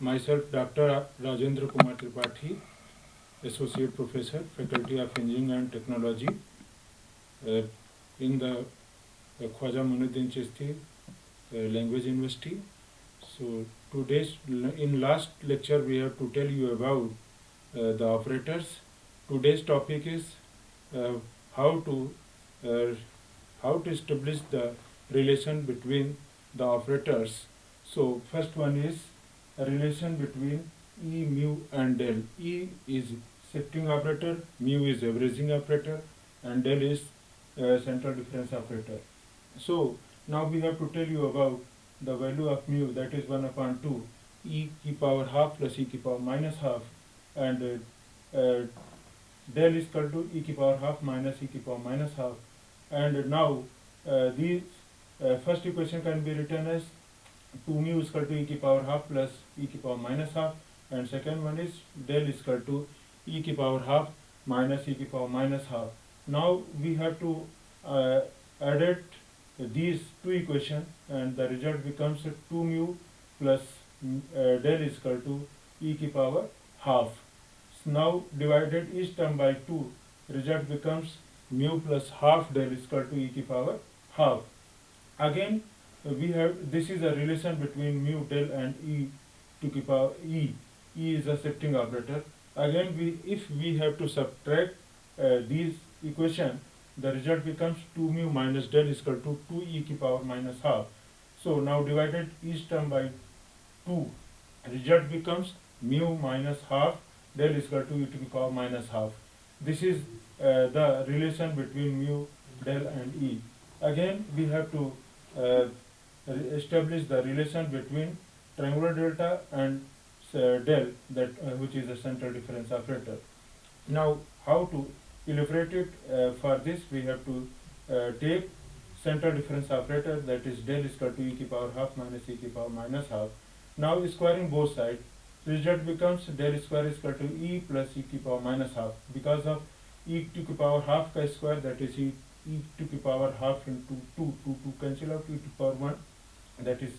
Myself, Dr. Rajendra Kumar Tripathi, Associate Professor, Faculty of Engineering and Technology, in the Khwaja Muinuddin Chishti Language University. So in last lecture we have to tell you about the operators. Today's topic is uh, how to uh, how to establish the relation between the operators. So first one is a relation between E, mu and del. E is shifting operator, mu is averaging operator, and del is central difference operator. So now we have to tell you about the value of mu, that is 1 upon 2 e की power half plus e की power minus half, and del is equal to e की power half minus e की power minus half. And now these first equation can be written as 2 mu is equal to e की power half plus e की power minus half, and second one is del is equal to e की power half minus e की power minus half. Now we have to add these two equations, and the result becomes 2 mu plus del is equal to e की power half. So now divided each term by 2, result becomes mu plus half del is equal to e की power half. Again we have, this is a relation between mu, del and e to the power e. E is a shifting operator. Again if we have to subtract these equation, the result becomes 2 mu minus del is equal to 2 e की power minus half. So now divided each term by 2, result becomes mu minus half del is equal to e to the power minus half. This is the relation between mu, del and e. Again we have to establish the relation between triangular delta and del, that which is a central difference operator. Now how to elaborate it? For this we have to take central difference operator, that is del is equal to e की power half minus e की power minus half. Now squaring both sides, result becomes del square is equal to e plus e की power minus half. Because of e to the power half का square, that is e to the power half into 2 cancel out, e to the power 1, that is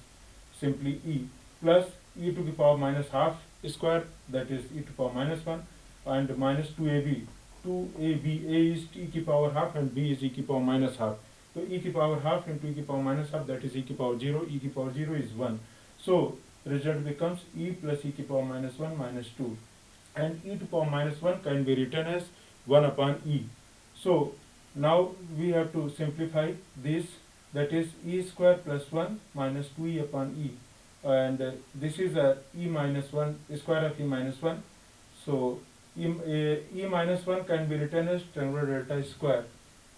simply e, plus e to the power minus half square, that is e to the power minus 1, and minus 2ab. 2ab, a is e की power half and b is e की power minus half. So e की power half into e की power minus half, that is e की power 0, e की power 0 is 1. So result becomes e plus e की power minus 1 minus 2, and e to the power minus 1 can be written as 1 upon e. So now we have to simplify this, that is e square plus 1 minus 2e upon e, and this is a e minus 1, square of e minus 1. So e minus 1 can be written as triangular delta square,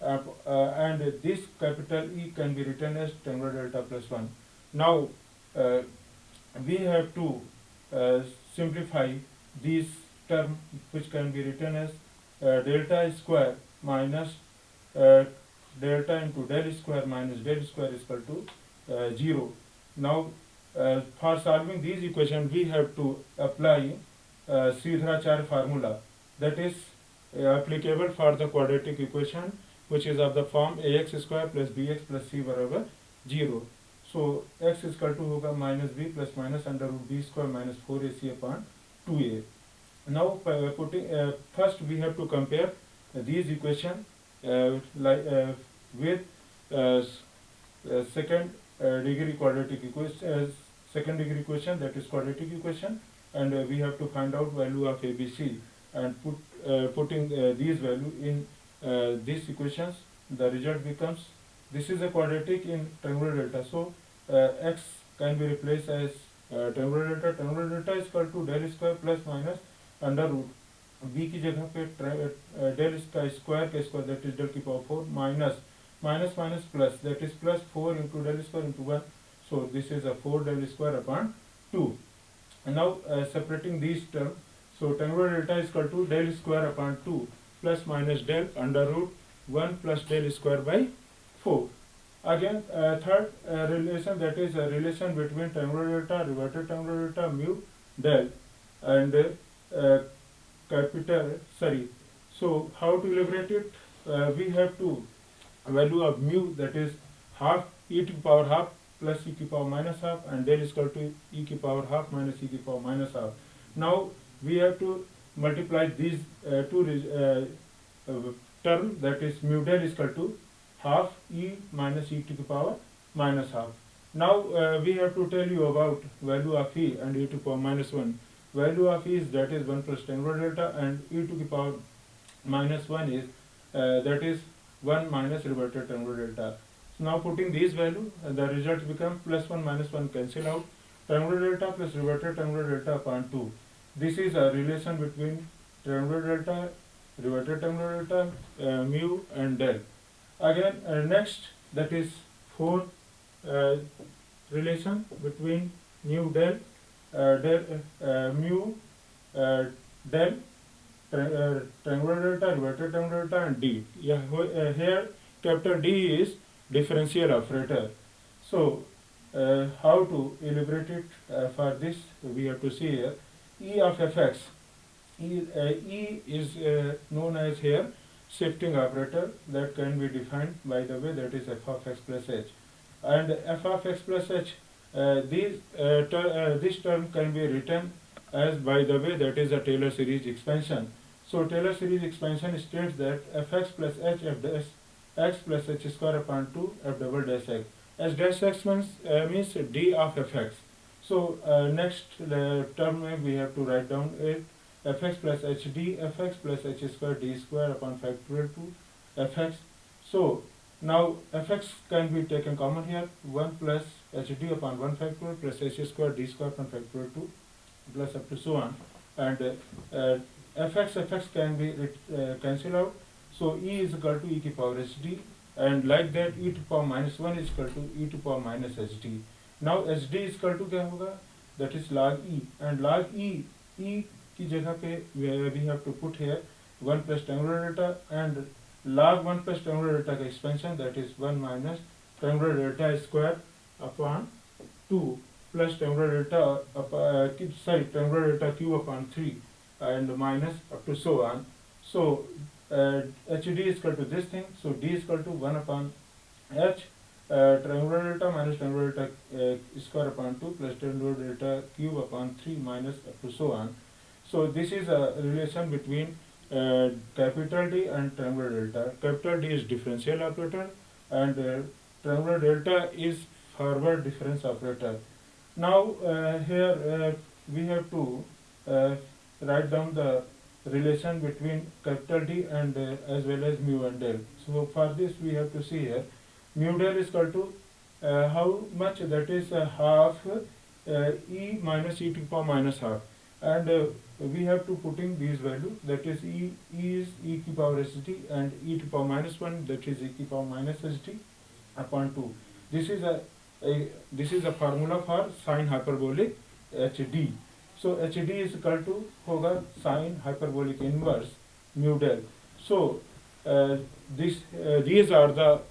and this capital E can be written as triangular delta plus 1. Now we have to simplify this term, which can be written as delta square minus delta into del square minus del square is equal to 0. Now for solving these equations we have to apply Sridharacharya formula, that is applicable for the quadratic equation, which is of the form ax square plus bx plus c बराबर 0. So x is equal to होगा minus b plus minus under root b square minus 4ac upon 2a. Now putting first we have to compare these equations with second degree quadratic equation, second degree equation, that is quadratic equation, and we have to find out value of ABC, and putting these value in these equations, the result becomes, this is a quadratic in triangular delta, so x can be replaced as triangular delta. Triangular delta is equal to del square plus minus under root b की जगह पे del का square that is del की power 4 minus minus minus plus that is plus 4 into del square into 1. So this is a 4 del square upon 2. And now separating these terms, so triangular delta is equal to del square upon 2 plus minus del under root 1 plus del square by 4. Again third relation, that is a relation between triangular delta, reverted triangular delta, mu, del, and capital, sorry. So how to elaborate it? We have to value of mu, that is half e to the power half plus e to the power minus half, and del is equal to e to the power half minus e to the power minus half. Now we have to multiply these two term, that is mu del is equal to half e minus e to the power minus half. Now we have to tell you about value of e and e to the power minus 1. Value of e is, that is 1 plus tan over delta, and e to the power minus 1 is that is 1 minus reverted tan over delta. So now putting these value, the result become plus 1 minus 1 cancel out, tan over delta plus reverted tan over delta upon 2. This is a relation between tan over delta, reverted tan over delta, mu and del. Again next, that is 4 relation between mu del, mu del, triangular delta, reverted triangular delta, and d. Yeah, here capital D is differential operator. So how to elaborate it? For this we have to see here E of fx. E is known as here shifting operator, that can be defined by the way that is f of x plus h, and f of x plus h, this term can be written as by the way that is a Taylor series expansion. So Taylor series expansion states that fx plus h f dash x plus h square upon 2 f double dash x. H dash x means d of fx. So next term we have to write down it fx plus hd fx plus h square d square upon factorial 2 fx. So now fx can be taken common here, 1 plus hd upon 1 factorial plus h square d square upon factorial 2 plus up to so on, and fx can be cancel out. So e is equal to e to the power hd, and like that e to the power minus 1 is equal to e to the power minus hd. Now hd is equal to क्या होगा, that is log e, and log e की जगह पे we have to put here 1 plus triangular delta, and log 1 plus triangular delta का expansion, that is 1 minus triangular delta square upon 2 plus triangular delta triangular delta cube upon 3 and minus up to so on. So hd is equal to this thing, so d is equal to 1 upon h triangular delta minus triangular delta square upon 2 plus triangular delta cube upon 3 minus up to so on. So this is a relation between capital D and triangular delta. Capital D is differential operator, and triangular delta is forward difference operator. Now here we have to write down the relation between capital D and as well as mu and del. So for this we have to see here mu del is equal to how much, that is half e minus e to the power minus half, and we have to putting these value, that is e is e to the power hd, and e to the power minus 1, that is e to the power minus hd upon 2. This is a formula for sine hyperbolic hd. So hd is equal to होगा sine hyperbolic inverse mu del. So these are the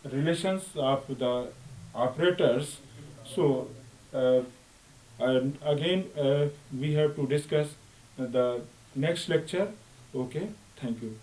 relations of the operators. So and again we have to discuss the next lecture. Okay, thank you.